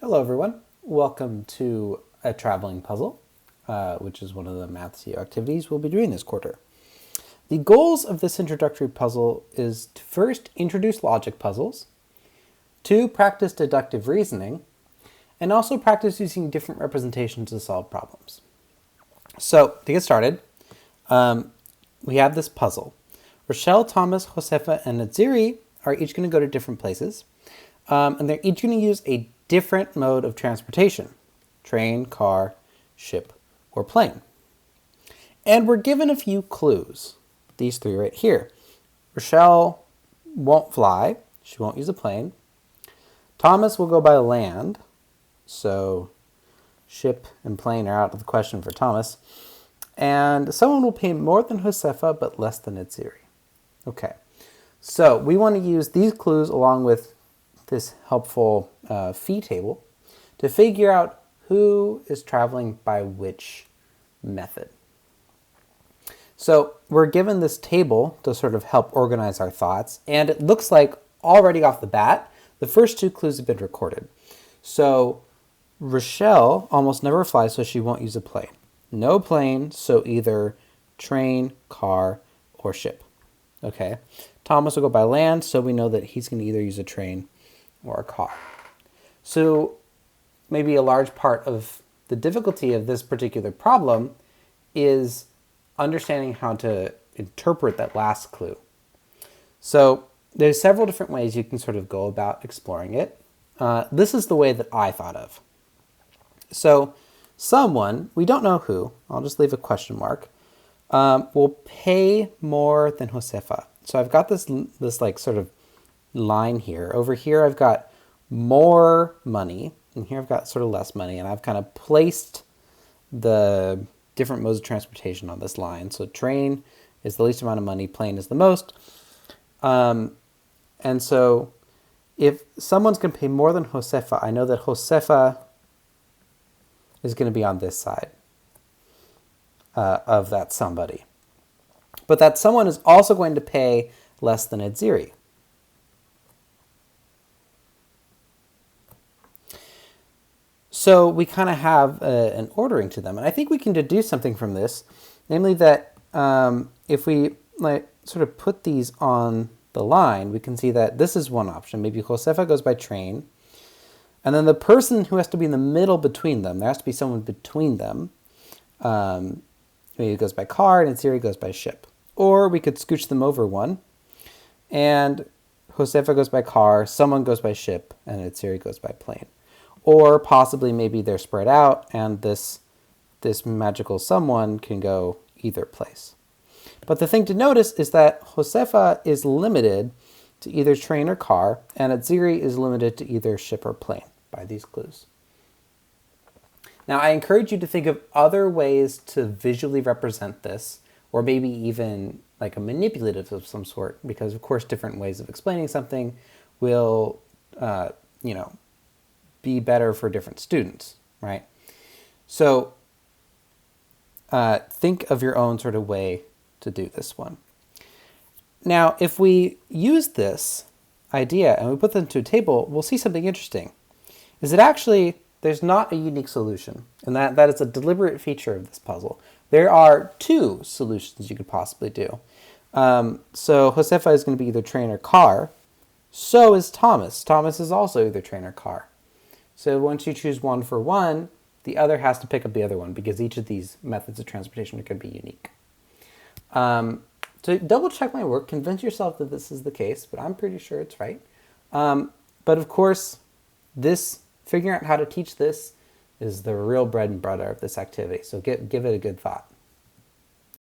Hello everyone, welcome to a traveling puzzle, which is one of the Mathseo activities we'll be doing this quarter. The goals of this introductory puzzle is to first introduce logic puzzles, to practice deductive reasoning, and also practice using different representations to solve problems. So to get started, we have this puzzle. Rochelle, Thomas, Josefa, and Naziri are each going to go to different places, and they're each going to use a different mode of transportation: train, car, ship, or plane. And we're given a few clues, these three right here. Rochelle won't fly, she won't use a plane. Thomas will go by land, so ship and plane are out of the question for Thomas. And someone will pay more than Josefa but less than Naziri. Okay, so we want to use these clues along with this helpful fee table to figure out who is traveling by which method. So we're given this table to sort of help organize our thoughts, and it looks like already off the bat, the first two clues have been recorded. So Rochelle almost never flies, so she won't use a plane. No plane, so either train, car, or ship. Okay. Thomas will go by land, so we know that he's going to either use a train or a car. So maybe a large part of the difficulty of this particular problem is understanding how to interpret that last clue. So there's several different ways you can sort of go about exploring it. This is the way that I thought of. So someone, we don't know who, I'll just leave a question mark, will pay more than Josefa. So I've got this like sort of line here. Over here I've got more money, and here I've got sort of less money, and I've kind of placed the different modes of transportation on this line. So train is the least amount of money, plane is the most. And so if someone's going to pay more than Josefa, I know that Josefa is going to be on this side of that somebody. But that someone is also going to pay less than Naziri. So we kind of have an ordering to them. And I think we can deduce something from this, namely that if we sort of put these on the line, we can see that this is one option. Maybe Josefa goes by train. And then the person who has to be in the middle between them, there has to be someone between them. Maybe it goes by car and Naziri goes by ship. Or we could scooch them over one. And Josefa goes by car, someone goes by ship, and Naziri goes by plane. Or possibly maybe they're spread out and this magical someone can go either place. But the thing to notice is that Josefa is limited to either train or car, and Naziri is limited to either ship or plane by these clues. Now I encourage you to think of other ways to visually represent this, or maybe even like a manipulative of some sort, because of course different ways of explaining something will, be better for different students, right? So think of your own sort of way to do this one. Now, if we use this idea and we put them to a table, we'll see something interesting. Is that actually there's not a unique solution, and that is a deliberate feature of this puzzle. There are two solutions you could possibly do. So Josefa is going to be either train or car. So is Thomas. Thomas is also either train or car. So once you choose one for one, the other has to pick up the other one because each of these methods of transportation could be unique. So double check my work, convince yourself that this is the case, but I'm pretty sure it's right. But of course, figuring out how to teach this is the real bread and butter of this activity. So give it a good thought.